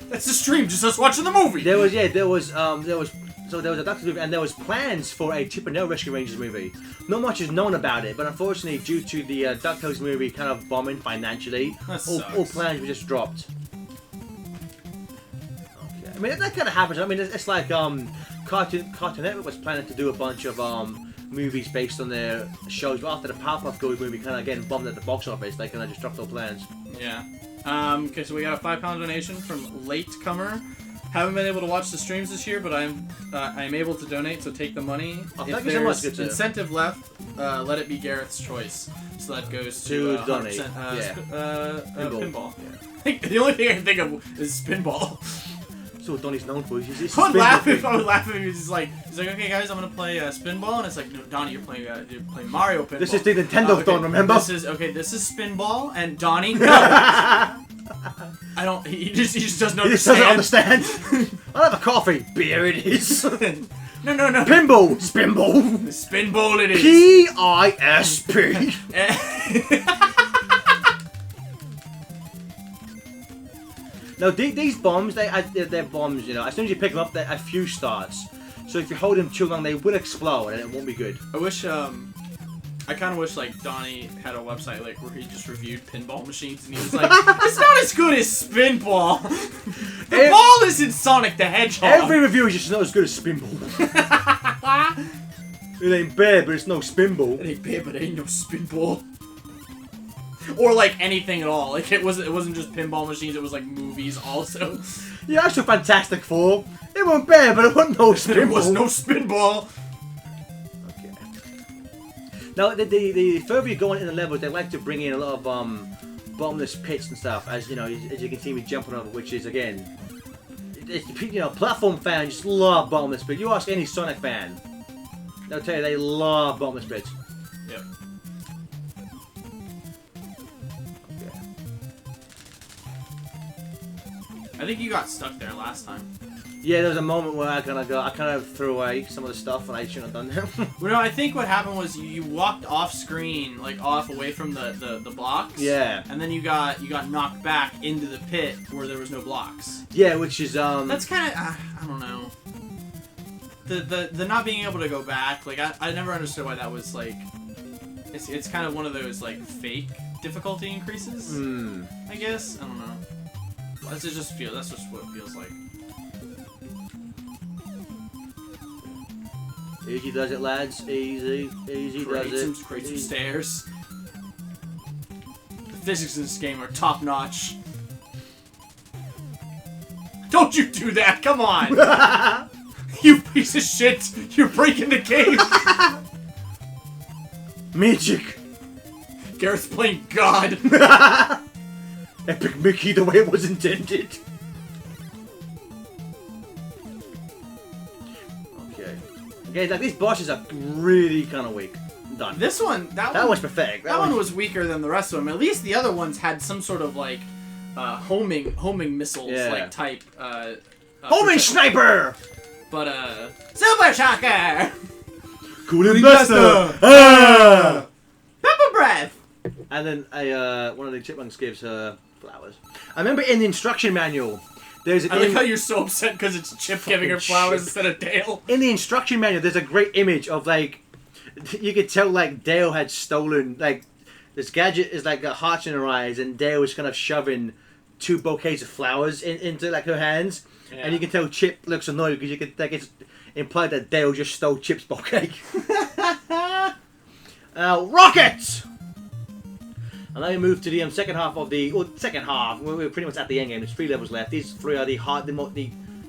That's the stream, just us watching the movie. There was a DuckTales movie, and there was plans for a Chip and Dale Rescue Rangers movie. Not much is known about it, but unfortunately, due to the DuckTales movie kind of bombing financially, all plans were just dropped. I mean, that kind of happens. I mean, it's like Cartoon Network was planning to do a bunch of movies based on their shows, but after the Powerpuff Girls movie kind of again bombed at the box office, they kind of just dropped their plans. Yeah. Okay, so we got a £5 donation from Latecomer. Haven't been able to watch the streams this year, but I'm able to donate, so take the money. Thank you so much. Good incentive left, let it be Gareth's choice. So that goes to donate. Pinball. Yeah. The only thing I can think of is Spinball. So what Donnie's known for. He's I would laugh if he's like, okay guys, I'm gonna play Spinball, and it's like, no, Donnie, you're playing Mario Pinball. This is the Nintendothon, remember? This is Spinball, and Donnie, no. I don't. He just doesn't understand. He just doesn't understand. I'll have a coffee. Beer it is. No. Pinball. Spinball. Spinball it is. P-I-S-P. Now these bombs, they're bombs, you know. As soon as you pick them up, they're a few starts. So if you hold them too long, they will explode, and it won't be good. I wish, I kind of wish like Donnie had a website like where he just reviewed pinball machines, and he was like, it's not as good as Spinball. The ball isn't Sonic the Hedgehog. Every review is just not as good as Spinball. It ain't bad, but it's no Spinball. It ain't bad, but it ain't no Spinball. Or like anything at all. Like it wasn't just pinball machines. It was like movies also. Yeah, that's a Fantastic Four. It wasn't bad, but it wasn't no Spinball. There was no Spinball. Okay. Now the further you go in the levels, they like to bring in a lot of bottomless pits and stuff. As you know, as you can see me jumping over, which is again, platform fans just love bottomless pits. You ask any Sonic fan, they'll tell you they love bottomless pits. Yep. I think you got stuck there last time. Yeah, there was a moment where I kind of threw away some of the stuff, and I shouldn't have done that. Well, no, I think what happened was you walked off screen, like off away from the blocks. Yeah. And then you got knocked back into the pit where there was no blocks. Yeah, which is That's kind of I don't know. The not being able to go back, like I never understood why that was like. It's kind of one of those like fake difficulty increases. I guess I don't know. That's just what it feels like. Easy does it, lads. Easy Create does it. some stairs. The physics in this game are top notch. Don't you do that! Come on! You piece of shit! You're breaking the game! Magic! Gareth's playing God! Epic Mickey the way it was intended. Okay, like these bosses are really kind of weak. Done. This one, that was pathetic. That one was weaker than the rest of them. At least the other ones had some sort of like homing missiles like type. Homing sniper. But Super Shocker. Cooling Blaster. Ah! Pepper Breath. And then one of the chipmunks gives her flowers. I remember in the instruction manual. I like how you're so upset because it's Chip giving her flowers instead of Dale. In the instruction manual, there's a great image of like, you could tell like Dale had stolen like this gadget is like got hearts in her eyes, and Dale was kind of shoving 2 bouquets of flowers into like her hands, and you can tell Chip looks annoyed because you could like it's implied that Dale just stole Chip's bouquet. Rockets. And now we move to the second half of the second half. We're pretty much at the end game. There's 3 levels left. These 3 are the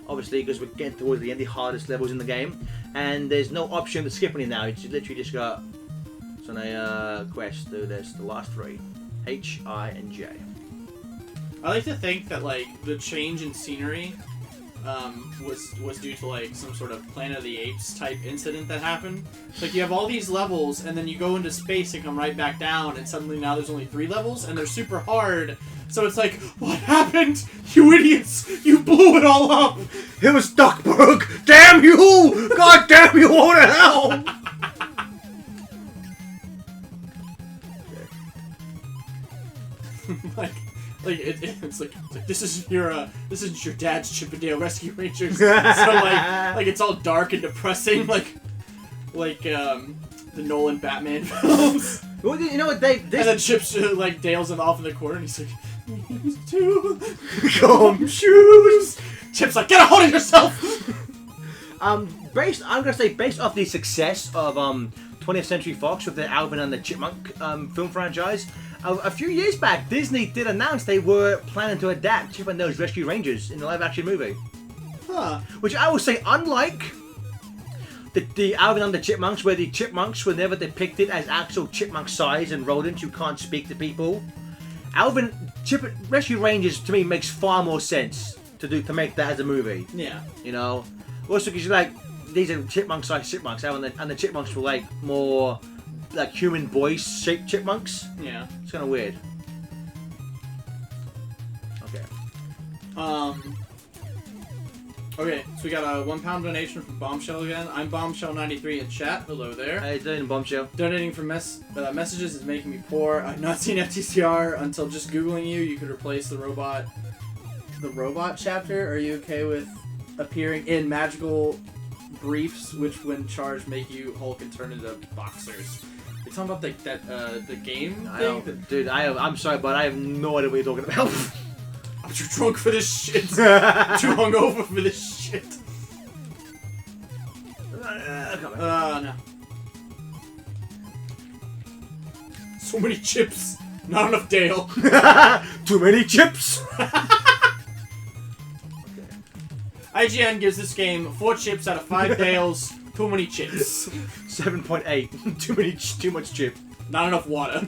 obviously because we're getting towards the end, the hardest levels in the game. And there's no option to skip any now. It's literally just got on a quest through this. The last 3, H, I, and J. I like to think that like the change in scenery was due to like some sort of Planet of the Apes type incident that happened. Like you have all these levels and then you go into space and come right back down, and suddenly now there's only 3 levels and they're super hard. So it's like, what happened? You idiots! You blew it all up! It was Duckburg! Damn you! God damn you! What the hell? It's like this isn't your dad's Chippendale Rescue Rangers. So like it's all dark and depressing, like the Nolan Batman films. Well, you know what they and then Chip's like Dale's off in the corner and he's like, "Two shoes." Chip's like, "Get a hold of yourself." I'm gonna say based off the success of 20th Century Fox with the Alvin and the Chipmunk film franchise. A few years back, Disney did announce they were planning to adapt Chip and Dale's Rescue Rangers in a live-action movie. Huh. Which I will say, unlike the Alvin and the Chipmunks, where the chipmunks were never depicted as actual chipmunk size and rodents who can't speak to people, Rescue Rangers to me makes far more sense to make that as a movie. Yeah. You know, also because like these are chipmunk-sized chipmunks, and the chipmunks were like more like human voice-shaped chipmunks. Yeah. It's kind of weird. Okay. Okay, so we got a £1 donation from Bombshell again. I'm Bombshell93 in chat. Hello there. How you doing, Bombshell? Donating for messages is making me poor. I've not seen FTCR until just Googling you. You could replace the robot chapter. Are you okay with appearing in magical briefs, which when charged make you Hulk and turn into boxers? You're talking about the game thing? Dude, I'm sorry, but I have no idea what you're talking about. I'm too drunk for this shit. I'm too hungover for this shit. No. So many chips. Not enough Dale. Too many chips. IGN gives this game 4 chips out of 5 Dales. Too many chips. 7.8. Too much chip. Not enough water.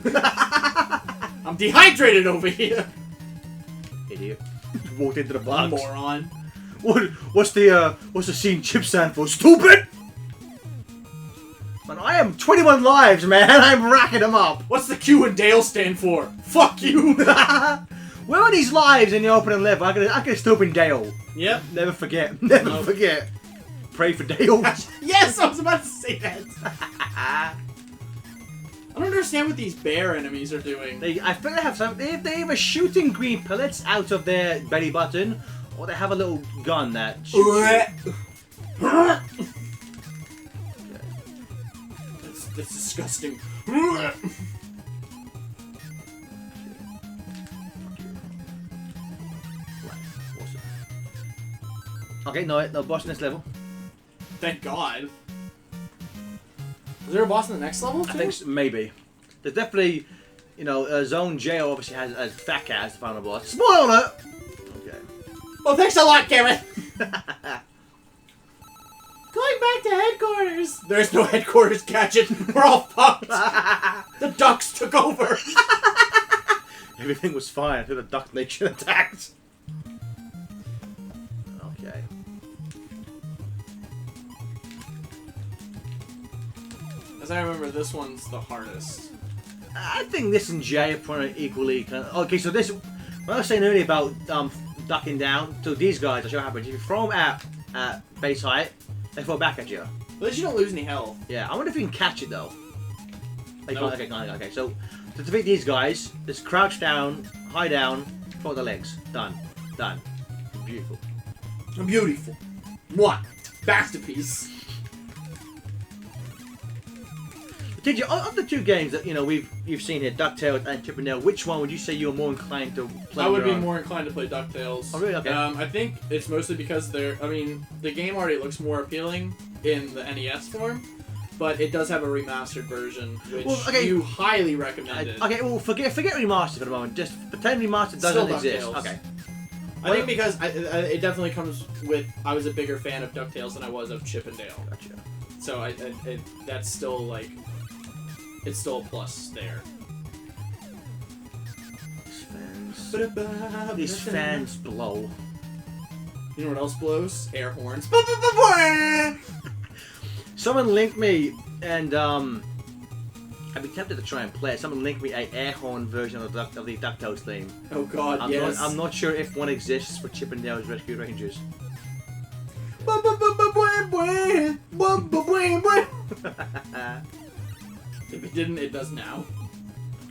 I'm dehydrated over here. Idiot. Walked into the box. Moron. What's the scene chip stand for? Stupid! Man, I am 21 lives, man. I'm racking them up. What's the Q and Dale stand for? Fuck you. Where are these lives in the opening level? I could have still been Dale. Yep. Never forget. Never forget. Pray for Dale. Yes, I was about to say that. I don't understand what these bear enemies are doing. I think they have something. They either shooting green pellets out of their belly button, or they have a little gun that shoots. That's disgusting. Okay, no boss in this level. Thank God. Is there a boss in the next level too? I think maybe. There's definitely, you know, Zone J obviously has a Fat Cat as the final boss. Spoiler alert! Okay. Oh, thanks a lot, Gareth! Going back to headquarters! There's no headquarters, Gadget! We're all fucked! The ducks took over! Everything was fine until the Duck Nation attacked. Okay. As I remember, this one's the hardest. I think this and J are probably equally kind of... Okay, so this... What I was saying earlier about ducking down, so these guys, I'll show you what happens. If you throw them at base height, they fall back at you. At least you don't lose any health. Yeah, I wonder if you can catch it though. Nope. Okay, so to defeat these guys, just crouch down, high down, throw the legs. Done. Done. Beautiful. Beautiful. What? Masterpiece. Did you, of the two games that you've seen here, DuckTales and Chip and Dale, which one would you say you're more inclined to play? I would be more inclined to play DuckTales. Oh really? Okay. I think it's mostly because the game already looks more appealing in the NES form, but it does have a remastered version, which you highly recommended. Okay, well forget remastered for the moment. Just pretend remastered doesn't exist. Okay. I think because it definitely comes with, I was a bigger fan of DuckTales than I was of Chip and Dale. Gotcha. So that's still like, it's still a plus there. These fans blow. You know what else blows? Air horns. Someone linked me, and I'd be tempted to try and play it. Someone linked me a air horn version of the DuckTales theme. Oh god, yes. I'm not sure if one exists for Chip and Dale's Rescue Rangers. If it didn't, it does now.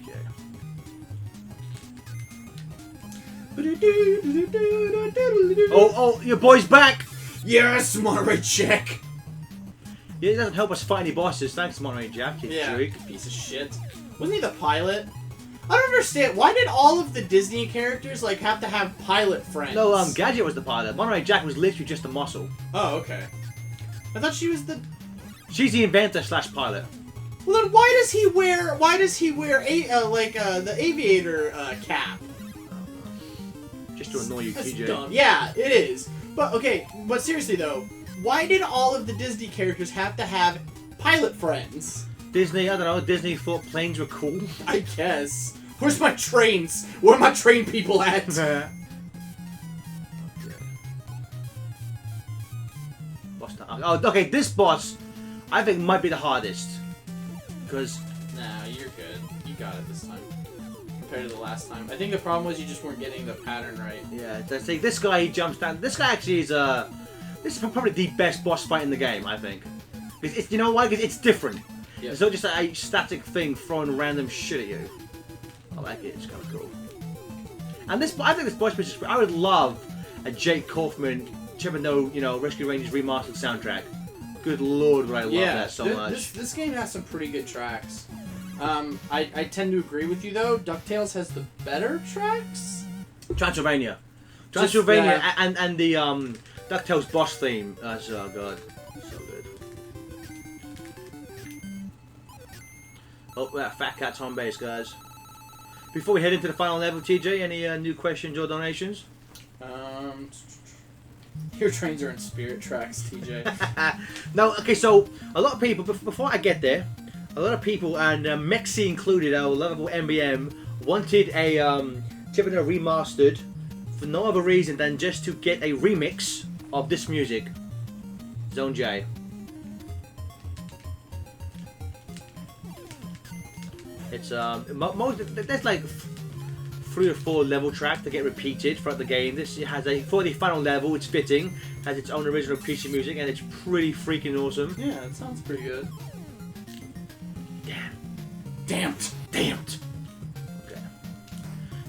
Okay. Oh, your boy's back! Yes, Monterey Jack! Yeah, it doesn't help us fight any bosses. Thanks, Monterey Jack, you jerk. Piece of shit. Wasn't he the pilot? I don't understand. Why did all of the Disney characters like have to have pilot friends? No, Gadget was the pilot. Monterey Jack was literally just a muscle. Oh, okay. I thought she was the... She's the inventor / pilot. Well then, why does he wear the aviator cap? Just to annoy you, That's TJ. dumb. Yeah, it is. But okay, but seriously though, why did all of the Disney characters have to have pilot friends? Disney, I don't know. Disney thought planes were cool. I guess. Where's my trains? Where are my train people at? Boss time. Oh, okay. This boss, I think, might be the hardest. Because... Nah, you're good. You got it this time. Compared to the last time. I think the problem was you just weren't getting the pattern right. Yeah, see, this guy, he jumps down. This guy actually is, this is probably the best boss fight in the game, I think. You know why? Because it's different. Yep. It's not just a static thing throwing random shit at you. I like it. It's kind of cool. And this, I think this boss is. I would love a Jake Kaufman, Chip and Dale, Rescue Rangers remastered soundtrack. Good lord, would I love that so much. This game has some pretty good tracks. I tend to agree with you though. DuckTales has the better tracks. Transylvania, and the DuckTales boss theme. Oh god, so good. Oh, that Fat Cat's on base, guys. Before we head into the final level, TJ, any new questions or donations? Your trains are in Spirit Tracks, TJ. No, okay, so a lot of people, before I get there, a lot of people, and Mexi included, our lovable MBM, wanted a Chip and Dale remastered for no other reason than just to get a remix of this music. Zone J. It's there's like 3 or 4 level tracks that get repeated throughout the game. This has for the final level, it's fitting, has its own original piece of music, and it's pretty freaking awesome. Yeah, it sounds pretty good. Damned. Okay.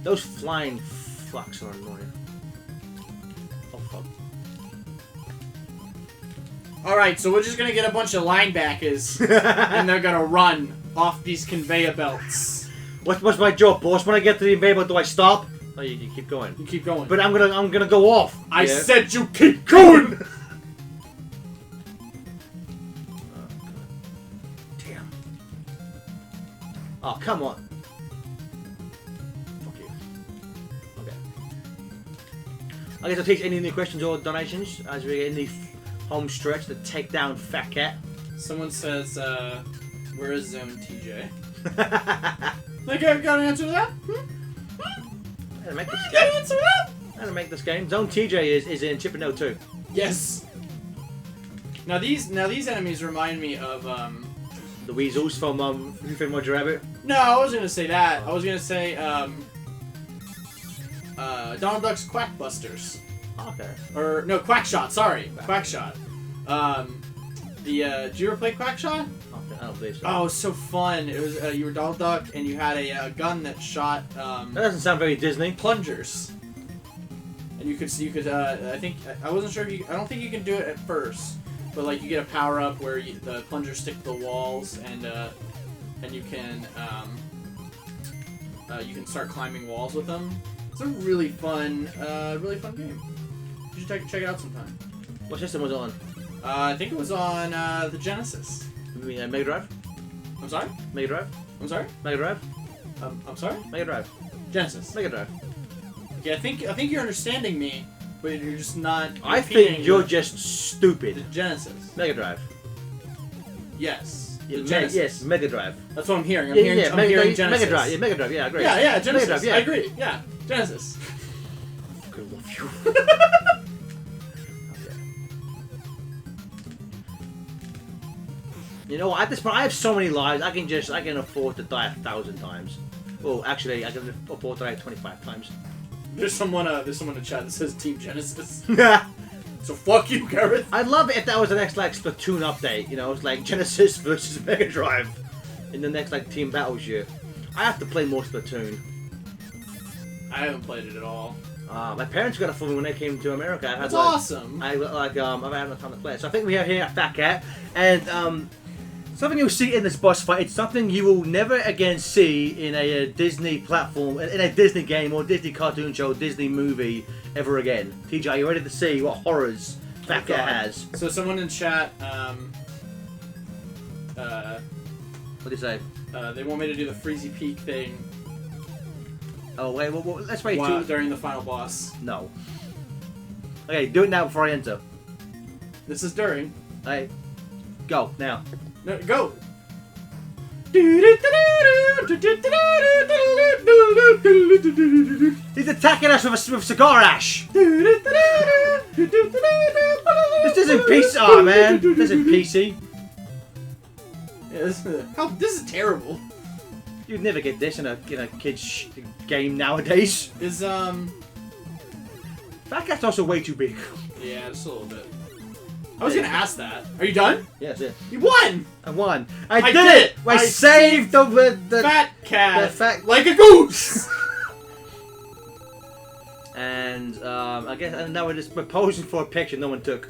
Those flying fucks are annoying. Oh fuck. Alright, so we're just gonna get a bunch of linebackers, and they're gonna run off these conveyor belts. What's my job, boss? When I get to the conveyor belt, do I stop? Oh, you keep going. You keep going. But I'm gonna go off. I said you keep going! Damn. Oh, come on. Fuck you. Okay. I guess I'll take any new questions or donations as we get in the home stretch to take down Fat Cat. Someone says, where is Zone TJ? Like, I've got an answer to that? How to make this Got an game? answer to that? How to make this game? Zone TJ is in Chip and Dale 2. Yes. Now these enemies remind me of The weasels from Who Framed Roger Rabbit. No, I wasn't gonna say that. I was gonna say Donald Duck's Quackbusters. Okay. Or no, Quackshot. Sorry, Quackshot. Did you ever play Quackshot? Okay, I don't believe so. Oh, it was so fun. It was you were Donald Duck and you had a gun that shot That doesn't sound very Disney. plungers. And you could I think I wasn't sure if you I don't think you can do it at first, but like you get a power up where the plungers stick to the walls and you can start climbing walls with them. It's a really fun game. You should check it out sometime. What system was it on? I think it was on the Genesis. You mean Mega Drive? I'm sorry? Mega Drive? I'm sorry? Mega Drive? I'm sorry? Mega Drive? Genesis. Mega Drive. Okay, I think you're understanding me, but you're just not. I repeating think you're the- just stupid. the Genesis. Mega Drive. Yes. Yeah, The Genesis. yes, Mega Drive. That's what I'm hearing. I'm Yeah, hearing, yeah, I'm Mega, hearing Mega Genesis. Drive. Yeah, Mega Drive. Yeah, I agree. Yeah, Genesis. Mega Drive, yeah. I agree. Yeah, Genesis. Fucking love you. Okay. You know what? At this point, I have so many lives. I can afford to die 1,000 times. Well, actually, I can afford to die 25 times. There's someone in chat that says Team Genesis. So fuck you, Gareth. I'd love it if that was the next like Splatoon update. You know, it's like Genesis versus Mega Drive in the next like Team Battle shit. I have to play more Splatoon. I haven't played it at all. My parents got it for me when they came to America. I had, That's like, awesome. I've had no time to play it. So I think we are here at Fat Cat, and something you'll see in this boss fight. It's something you will never again see in a Disney platform, in a Disney game or Disney cartoon show, Disney movie ever again. TJ, are you ready to see what horrors Fat Cat has? So someone in chat, What do you say? they want me to do the Freezy Peak thing Oh wait, well, let's wait while, till during the final boss. no. Okay, do it now before I enter. This is during. Hey, go now. No, go. He's attacking us with cigar ash. This isn't PC. Oh man, this isn't PC. Yeah, this is terrible. You'd never get this in a kid's game nowadays. Is Fat Cat's also way too big. yeah, just a little bit. I was gonna ask that. Are you done? Yeah, that's it. You won. I won. I I did did it. it. I I saved the Fat cat. the fat- like a goose. and I guess and now we're posing for a picture no one took.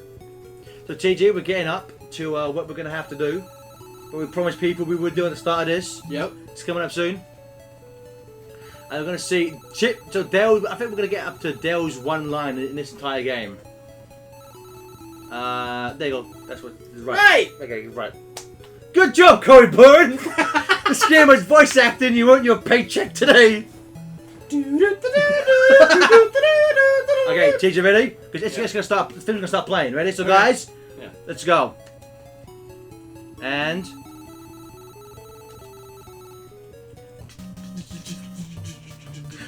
So TJ, we're getting up to what we're gonna have to do. What we promised people we would do at the start of this. Yep. It's coming up soon. And we're gonna see Chip. So Dale, I think we're gonna get up to Dale's one line in this entire game. There you go. That's what. Right. Okay, right. Good job, Corey Byrne. This game was voice acting. You earned your paycheck today. Okay, TJ, ready? Because it's just gonna start. The thing's gonna start playing. Ready? So, Okay. guys, Yeah. let's go. And.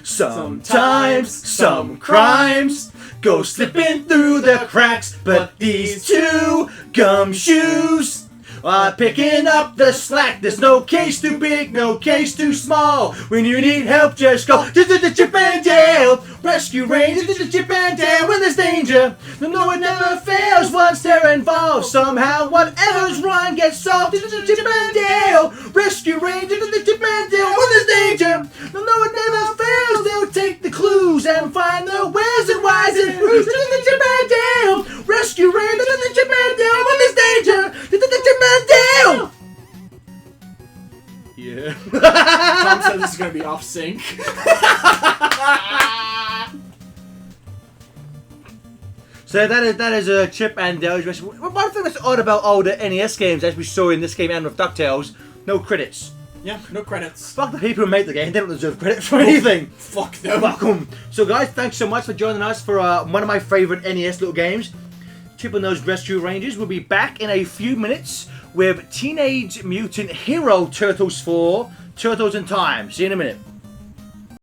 Sometimes some crimes go slipping through the cracks, but these two gumshoes are picking up the slack. There's no case too big, no case too small. When you need help, just go to the Chip and Dale Rescue Range. To the Chip and Dale when there's danger. No, it never fails once they're involved. Somehow, whatever's wrong gets solved. To the Chip and Dale Rescue Range. To the Chip and Dale when there's danger. No, it never fails. They'll take the clues and find the where's and why's and who's. To the Chip and Dale Rescue Range. To the Chip and Dale when there's danger. To the Chip and Dale. Yeah. Tom said this is gonna be off sync. So that is a Chip and Dale's Rescue. One thing that's odd about older NES games, as we saw in this game and with DuckTales, no credits. Yeah, no credits. Fuck the people who made the game. They don't deserve credit for anything. Fuck them. Fuck 'em. So guys, thanks so much for joining us for one of my favourite NES little games, Chip and Those Rescue Rangers. We'll be back in a few minutes with Teenage Mutant Hero Turtles 4, Turtles in Time. See you in a minute.